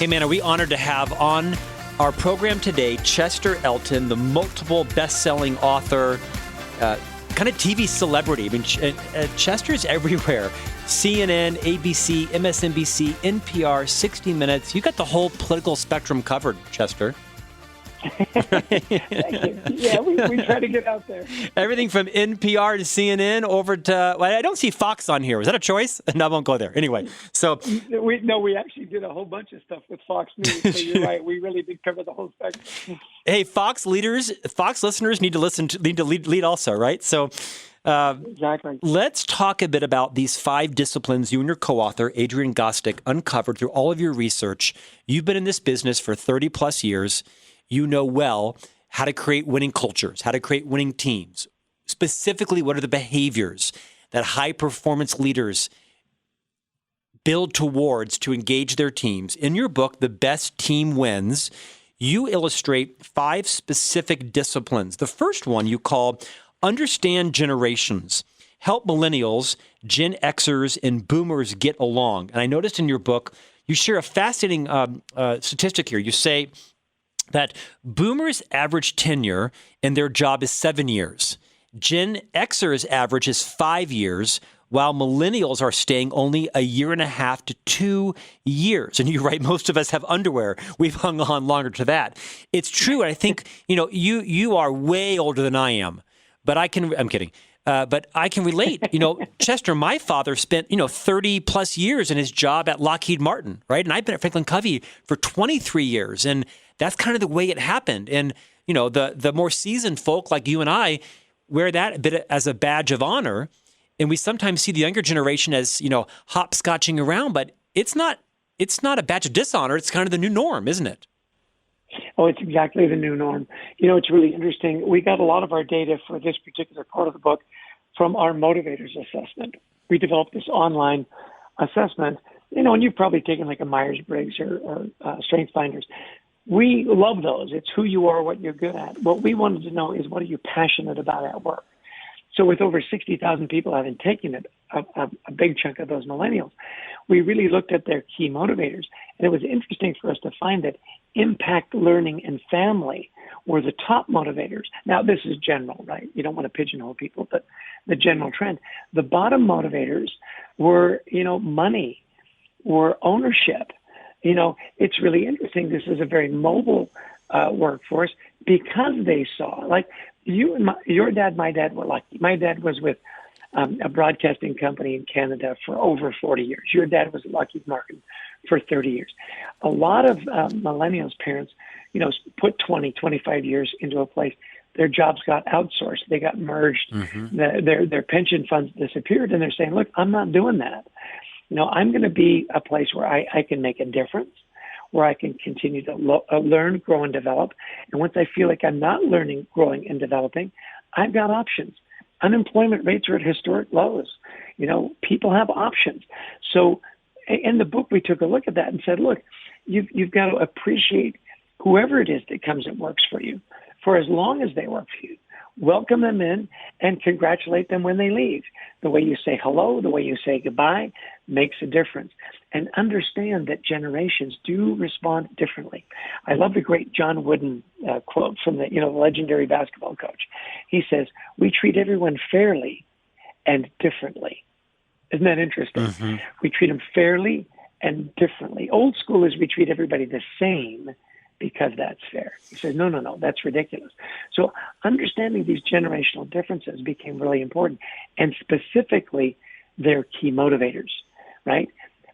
Hey, man, are we honored to have on our program today Chester Elton, the multiple best-selling author, kind of TV celebrity. I mean, Chester's everywhere. CNN, ABC, MSNBC, NPR, 60 Minutes. You got the whole political spectrum covered, Chester. Thank you. Yeah, we try to get out there. Everything from NPR to CNN over to, well, I don't see Fox on here. Was that a choice? No, I won't go there. Anyway, so. We actually did a whole bunch of stuff with Fox News. So you're right. We really did cover the whole spectrum. Hey, Fox listeners need to lead also, right? So. Exactly. Let's talk a bit about these 5 disciplines you and your co-author, Adrian Gostick, uncovered through all of your research. You've been in this business for 30 plus years. You know well how to create winning cultures, how to create winning teams. Specifically, what are the behaviors that high-performance leaders build towards to engage their teams? In your book, The Best Team Wins, you illustrate 5 specific disciplines. The first one you call Understand Generations. Help millennials, Gen Xers, and boomers get along. And I noticed in your book, you share a fascinating statistic here. You say that boomers' average tenure in their job is 7 years. Gen Xers' average is 5 years, while millennials are staying only a year and a half to 2 years. And you're right, most of us have underwear. We've hung on longer to that. It's true. And I think, you are way older than I am, but I'm kidding. But I can relate. Chester, my father spent, 30 plus years in his job at Lockheed Martin, right? And I've been at FranklinCovey for 23 years. And that's kind of the way it happened. And, the more seasoned folk like you and I wear that a bit as a badge of honor. And we sometimes see the younger generation as, hopscotching around, but it's not a badge of dishonor. It's kind of the new norm, isn't it? Oh, it's exactly the new norm. It's really interesting. We got a lot of our data for this particular part of the book from our motivators assessment. We developed this online assessment, and you've probably taken like a Myers-Briggs or Strengths Finders. We love those. It's who you are, what you're good at. What we wanted to know is what are you passionate about at work? So with over 60,000 people having taken it, a big chunk of those millennials, we really looked at their key motivators. And it was interesting for us to find that impact, learning, and family were the top motivators. Now, this is general, right? You don't want to pigeonhole people, but the general trend. The bottom motivators were, money, were ownership. It's really interesting. This is a very mobile workforce because they saw, like you and your dad, my dad were lucky. My dad was with a broadcasting company in Canada for over 40 years. Your dad was at Lockheed Martin for 30 years. A lot of millennials' parents, put 20, 25 years into a place. Their jobs got outsourced. They got merged. Mm-hmm. Their pension funds disappeared. And they're saying, look, I'm not doing that. I'm going to be a place where I can make a difference, where I can continue to learn, grow, and develop. And once I feel like I'm not learning, growing, and developing, I've got options. Unemployment rates are at historic lows. People have options. So in the book, we took a look at that and said, look, you've got to appreciate whoever it is that comes and works for you for as long as they work for you. Welcome them in and congratulate them when they leave. The way you say hello, the way you say goodbye makes a difference. And understand that generations do respond differently. I love the great John Wooden quote from the legendary basketball coach. He says, "We treat everyone fairly and differently." Isn't that interesting? Mm-hmm. We treat them fairly and differently. Old school is we treat everybody the same because that's fair. He says, no, that's ridiculous. So understanding these generational differences became really important, and specifically their key motivators, right?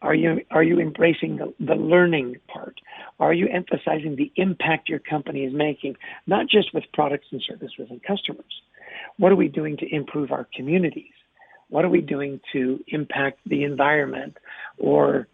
Are you embracing the learning part? Are you emphasizing the impact your company is making, not just with products and services and customers? What are we doing to improve our communities? What are we doing to impact the environment or,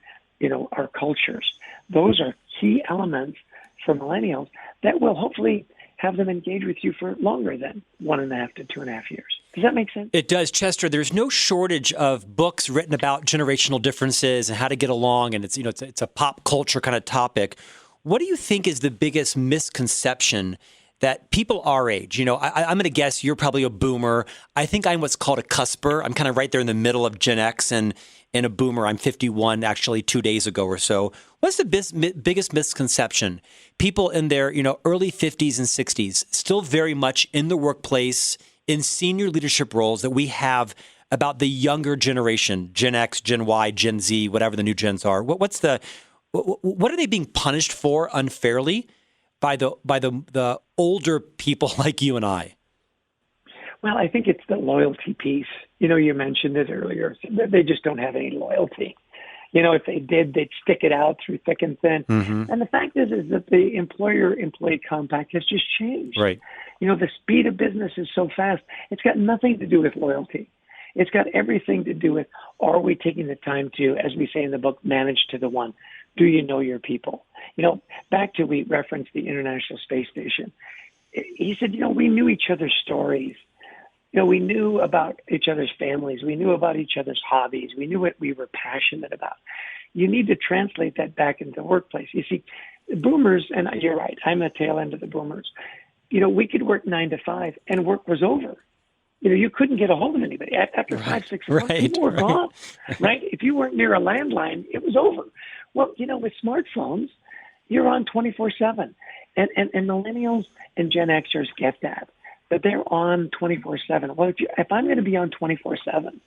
our cultures? Those are key elements for millennials that will hopefully have them engage with you for longer than 1.5 to 2.5 years. Does that make sense? It does, Chester. There's no shortage of books written about generational differences and how to get along, and it's a pop culture kind of topic. What do you think is the biggest misconception that people our age, I'm going to guess you're probably a boomer. I think I'm what's called a cusper. I'm kind of right there in the middle of Gen X and a boomer. I'm 51 actually 2 days ago or so. What's the biggest misconception? People in their, early 50s and 60s, still very much in the workplace, in senior leadership roles that we have about the younger generation, Gen X, Gen Y, Gen Z, whatever the new gens are. What are they being punished for unfairly by the older people like you and I? Well, I think it's the loyalty piece. You mentioned it earlier. They just don't have any loyalty. If they did, they'd stick it out through thick and thin. Mm-hmm. And the fact is that the employer-employee compact has just changed. Right. The speed of business is so fast. It's got nothing to do with loyalty. It's got everything to do with, are we taking the time to, as we say in the book, manage to the one? Do you know your people? Back to, we referenced the International Space Station. He said, we knew each other's stories. We knew about each other's families. We knew about each other's hobbies. We knew what we were passionate about. You need to translate that back into the workplace. You see, boomers, and you're right, I'm a tail end of the boomers. We could work 9 to 5 and work was over. You couldn't get a hold of anybody. After 5, 6 months, people were gone, right? If you weren't near a landline, it was over. Well, with smartphones, you're on 24/7. And millennials and Gen Xers get that they're on 24/7. Well, if I'm going to be on 24/7,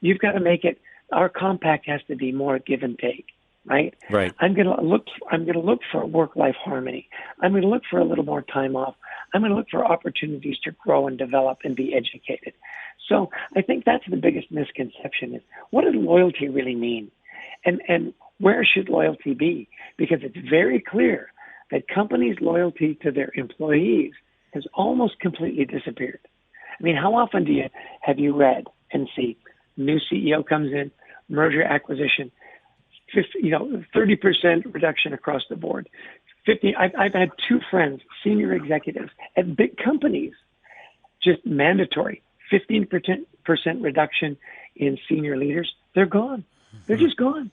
you've got to make it, our compact has to be more give and take, right? Right. I'm going to look for work-life harmony. I'm going to look for a little more time off. I'm going to look for opportunities to grow and develop and be educated. So I think that's the biggest misconception is, what does loyalty really mean? And where should loyalty be? Because it's very clear that companies' loyalty to their employees has almost completely disappeared. I mean, how often have you read and see new CEO comes in, merger acquisition, 30% reduction across the board. I've had 2 friends, senior executives at big companies, just mandatory, 15% reduction in senior leaders. They're gone. They're just gone.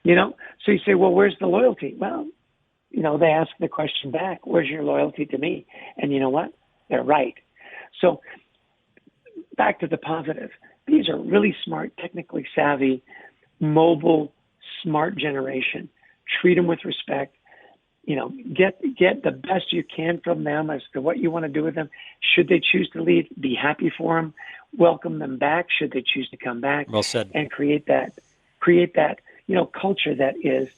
So you say, well, where's the loyalty? Well, they ask the question back, where's your loyalty to me? And you know what? They're right. So back to the positive. These are really smart, technically savvy, mobile, smart generation. Treat them with respect. Get the best you can from them as to what you want to do with them. Should they choose to leave, be happy for them. Welcome them back should they choose to come back. Well said. And create that culture that is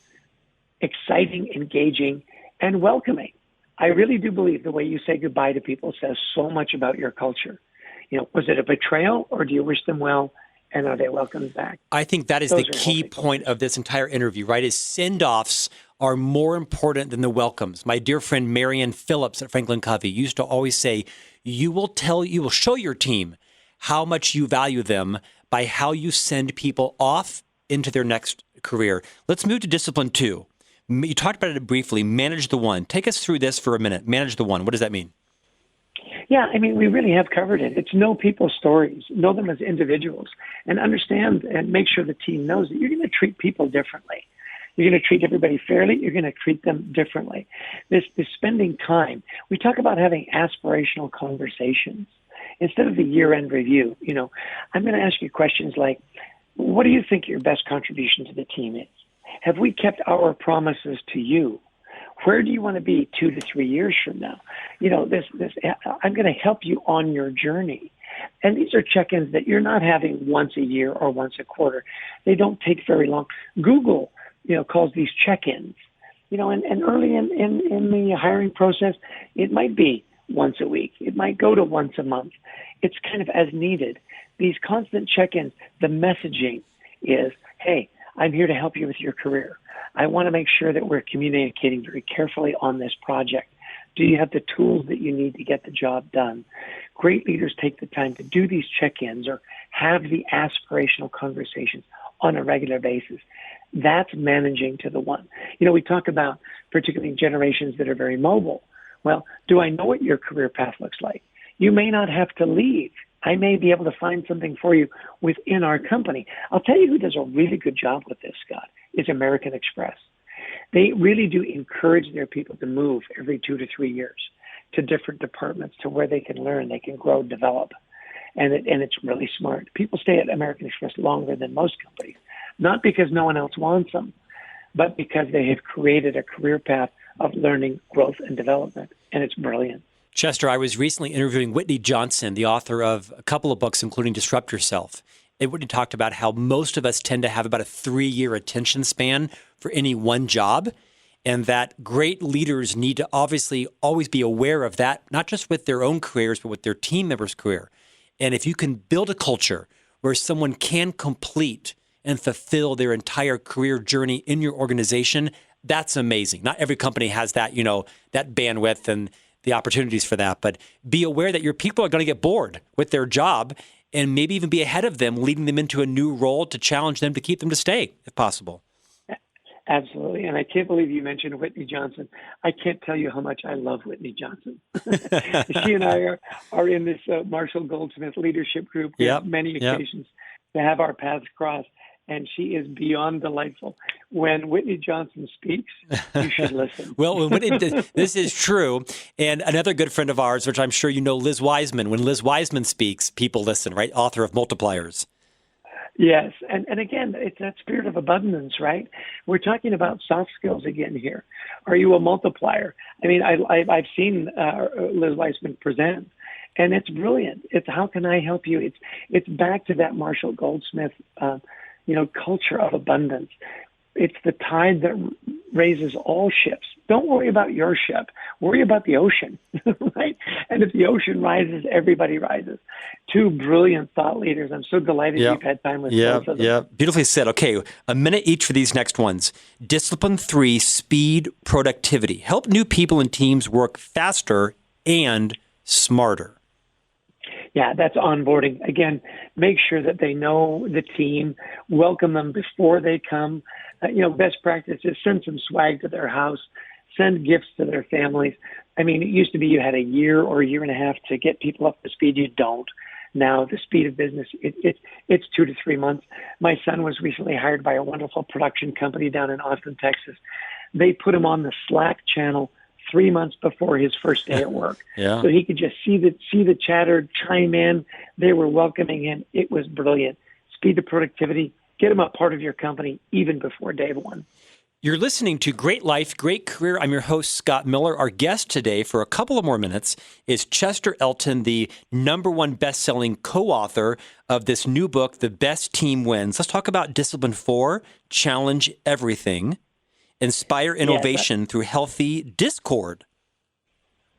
exciting, engaging, and welcoming. I really do believe the way you say goodbye to people says so much about your culture. Was it a betrayal, or do you wish them well, and are they welcomed back? I think that is the key point of this entire interview, right? Is send-offs are more important than the welcomes. My dear friend Marianne Phillips at FranklinCovey used to always say, you will show your team how much you value them by how you send people off into their next career. Let's move to discipline 2. You talked about it briefly, manage the one. Take us through this for a minute. Manage the one. What does that mean? Yeah, we really have covered it. It's know people's stories, know them as individuals, and understand and make sure the team knows that you're going to treat people differently. You're going to treat everybody fairly. You're going to treat them differently. This spending time. We talk about having aspirational conversations instead of the year-end review. I'm going to ask you questions like, what do you think your best contribution to the team is? Have we kept our promises to you? Where do you want to be 2 to 3 years from now? I'm going to help you on your journey. And these are check-ins that you're not having once a year or once a quarter. They don't take very long. Google, calls these check-ins. And early in the hiring process, it might be once a week. It might go to once a month. It's kind of as needed. These constant check-ins, the messaging is, hey, I'm here to help you with your career. I want to make sure that we're communicating very carefully on this project. Do you have the tools that you need to get the job done? Great leaders take the time to do these check-ins or have the aspirational conversations on a regular basis. That's managing to the one. We talk about particularly generations that are very mobile. Well, do I know what your career path looks like? You may not have to leave. I may be able to find something for you within our company. I'll tell you who does a really good job with this, Scott, is American Express. They really do encourage their people to move every 2 to 3 years. to different departments to where they can learn, they can grow, develop. And it's really smart. People stay at American Express longer than most companies, not because no one else wants them, but because they have created a career path of learning, growth, and development. And it's brilliant. Chester, I was recently interviewing Whitney Johnson, the author of a couple of books, including Disrupt Yourself. And Whitney talked about how most of us tend to have about a 3-year attention span for any one job, and that great leaders need to obviously always be aware of that, not just with their own careers, but with their team members' career. And if you can build a culture where someone can complete and fulfill their entire career journey in your organization, that's amazing. Not every company has that, that bandwidth and the opportunities for that. But be aware that your people are going to get bored with their job and maybe even be ahead of them, leading them into a new role to challenge them to keep them to stay, if possible. Absolutely. And I can't believe you mentioned Whitney Johnson. I can't tell you how much I love Whitney Johnson. She and I are in this Marshall Goldsmith leadership group. We have many occasions to have our paths cross. And she is beyond delightful. When Whitney Johnson speaks, you should listen. Well, this is true. And another good friend of ours, which I'm sure you know, Liz Wiseman. When Liz Wiseman speaks, people listen, right? Author of Multipliers. Yes. And again, it's that spirit of abundance, right? We're talking about soft skills again here. Are you a multiplier? I mean, I've seen Liz Wiseman present, and it's brilliant. It's how can I help you? It's back to that Marshall Goldsmith culture of abundance. It's the tide that raises all ships. Don't worry about your ship. Worry about the ocean, right? And if the ocean rises, everybody rises. Two brilliant thought leaders. I'm so delighted you've had time with both of them. Yeah, beautifully said. Okay, a minute each for these next ones. Discipline 3, speed, productivity. Help new people and teams work faster and smarter. Yeah, that's onboarding. Again, make sure that they know the team, welcome them before they come. Best practice is send some swag to their house, send gifts to their families. I mean, it used to be you had a year or a year and a half to get people up to speed. You don't. Now, the speed of business, it's 2 to 3 months. My son was recently hired by a wonderful production company down in Austin, Texas. They put him on the Slack channel 3 months before his first day at work. Yeah. So he could just see the chatter, chime in. They were welcoming him. It was brilliant. Speed to productivity. Get him a part of your company even before day one. You're listening to Great Life, Great Career. I'm your host, Scott Miller. Our guest today for a couple of more minutes is Chester Elton, the #1 best-selling co-author of this new book, The Best Team Wins. Let's talk about Discipline 4, Challenge Everything. Inspire innovation through healthy discord.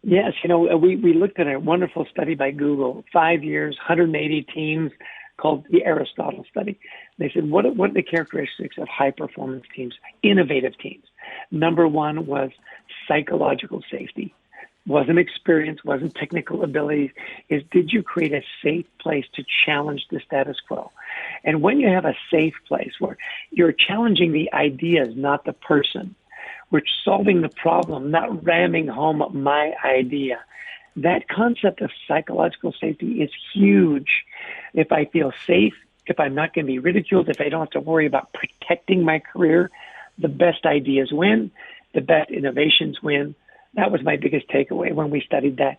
Yes, we looked at a wonderful study by Google, 5 years, 180 teams, called the Aristotle study. They said, what are the characteristics of high-performance teams, innovative teams? Number 1 was psychological safety. Wasn't experience, wasn't technical abilities, is did you create a safe place to challenge the status quo? And when you have a safe place where you're challenging the ideas, not the person, we're solving the problem, not ramming home my idea, that concept of psychological safety is huge. If I feel safe, if I'm not going to be ridiculed, if I don't have to worry about protecting my career, the best ideas win, the best innovations win. That was my biggest takeaway when we studied that.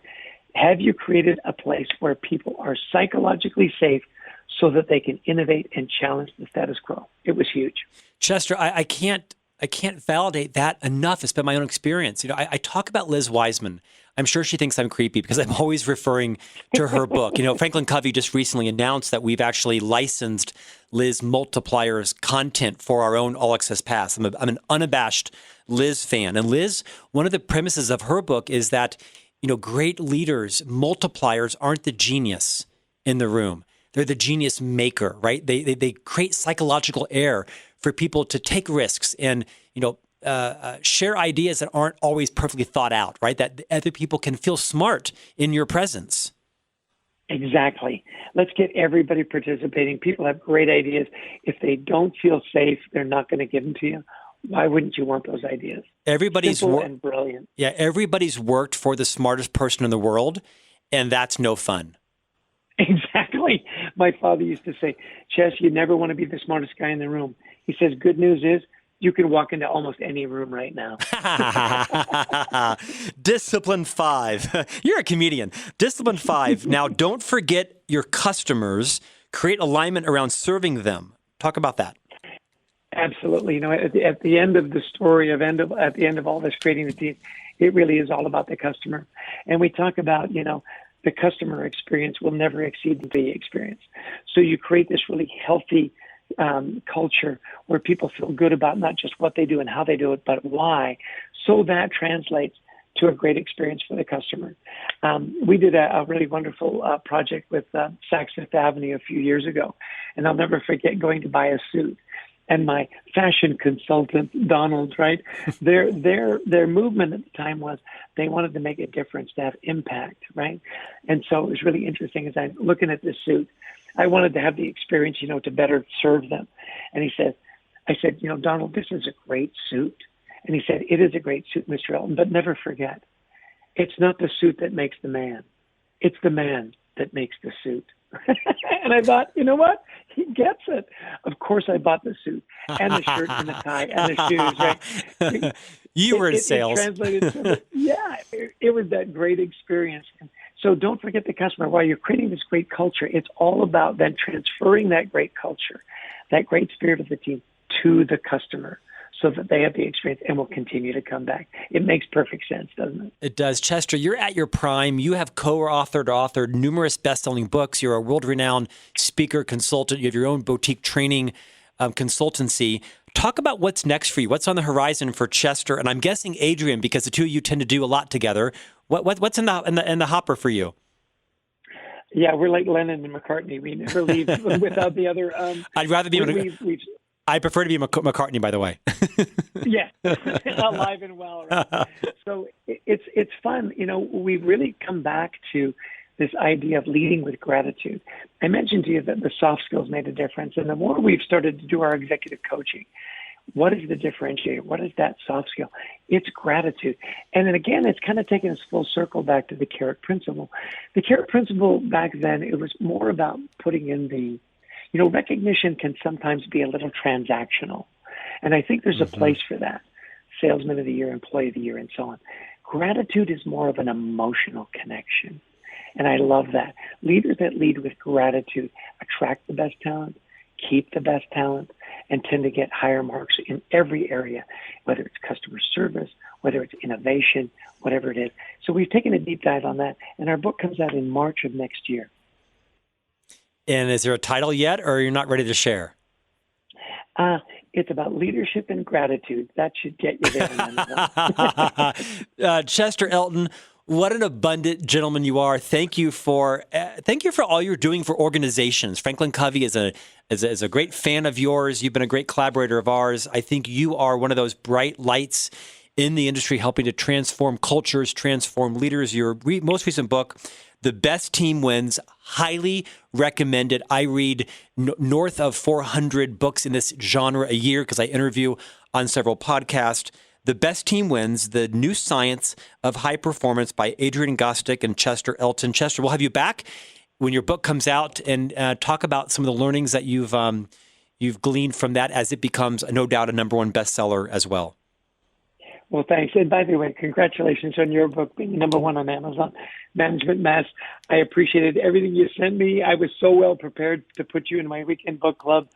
Have you created a place where people are psychologically safe so that they can innovate and challenge the status quo? It was huge. Chester, I can't validate that enough. It's been my own experience. I talk about Liz Wiseman. I'm sure she thinks I'm creepy because I'm always referring to her book. FranklinCovey just recently announced that we've actually licensed Liz Multiplier's content for our own All Access Pass. I'm an unabashed Liz fan. And Liz, one of the premises of her book is that, great leaders, multipliers aren't the genius in the room. They're the genius maker, right? They create psychological air for people to take risks and, share ideas that aren't always perfectly thought out, right? That other people can feel smart in your presence. Exactly. Let's get everybody participating. People have great ideas. If they don't feel safe, they're not going to give them to you. Why wouldn't you want those ideas? Simple and brilliant. Yeah, everybody's worked for the smartest person in the world, and that's no fun. Exactly. My father used to say, Chess, you never want to be the smartest guy in the room. He says, good news is you can walk into almost any room right now. Discipline 5. You're a comedian. Discipline 5. Now, don't forget your customers. Create alignment around serving them. Talk about that. Absolutely. At the end of the story, at the end of all this creating the team, it really is all about the customer. And we talk about, the customer experience will never exceed the employee experience. So you create this really healthy culture where people feel good about not just what they do and how they do it, but why. So that translates to a great experience for the customer. We did a really wonderful project with Saks Fifth Avenue a few years ago, and I'll never forget going to buy a suit. And my fashion consultant, Donald, right? Their movement at the time was they wanted to make a difference, to have impact, right? And so it was really interesting as I'm looking at this suit. I wanted to have the experience, to better serve them. And I said, Donald, this is a great suit. And he said, it is a great suit, Mr. Elton, but never forget, it's not the suit that makes the man. It's the man that makes the suit. And I thought, you know what? He gets it. Of course, I bought the suit and the shirt and the tie and the shoes. Right? You were in sales. It translated to it was that great experience. So don't forget the customer. While you're creating this great culture, it's all about then transferring that great culture, that great spirit of the team to the customer, so that they have the experience and will continue to come back. It makes perfect sense, doesn't it? It does. Chester, you're at your prime. You have co-authored or authored numerous best-selling books. You're a world-renowned speaker, consultant. You have your own boutique training consultancy. Talk about what's next for you. What's on the horizon for Chester? And I'm guessing Adrian, because the two of you tend to do a lot together. What's in the hopper for you? Yeah, we're like Lennon and McCartney. We never leave without the other. I'd rather be I prefer to be McCartney, by the way. Yeah, alive and well. Right? So it's fun. We've really come back to this idea of leading with gratitude. I mentioned to you that the soft skills made a difference. And the more we've started to do our executive coaching, what is the differentiator? What is that soft skill? It's gratitude. And then again, it's kind of taken us full circle back to the carrot principle. The carrot principle back then, it was more about putting in the, recognition can sometimes be a little transactional. And I think there's a place for that. Salesman of the year, employee of the year, and so on. Gratitude is more of an emotional connection. And I love that. Leaders that lead with gratitude attract the best talent, keep the best talent, and tend to get higher marks in every area, whether it's customer service, whether it's innovation, whatever it is. So we've taken a deep dive on that, and our book comes out in March of next year. And is there a title yet, or you're not ready to share? It's about leadership and gratitude. That should get you there. Chester Elton, what an abundant gentleman you are. Thank you for all you're doing for organizations. FranklinCovey is a great fan of yours. You've been a great collaborator of ours. I think you are one of those bright lights in the industry, helping to transform cultures, transform leaders. Your most recent book, The Best Team Wins, highly recommended. I read north of 400 books in this genre a year because I interview on several podcasts. The Best Team Wins, The New Science of High Performance by Adrian Gostick and Chester Elton. Chester, we'll have you back when your book comes out and talk about some of the learnings that you've gleaned from that as it becomes, no doubt, a number one bestseller as well. Well, thanks. And by the way, congratulations on your book being number one on Amazon, Management Mass. I appreciated everything you sent me. I was so well prepared to put you in my weekend book club.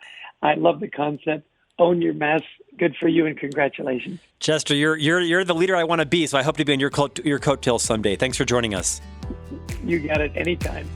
I love the concept. Own your mess. Good for you, and congratulations. Chester, you're the leader I want to be, so I hope to be on your coattails someday. Thanks for joining us. You got it. Anytime.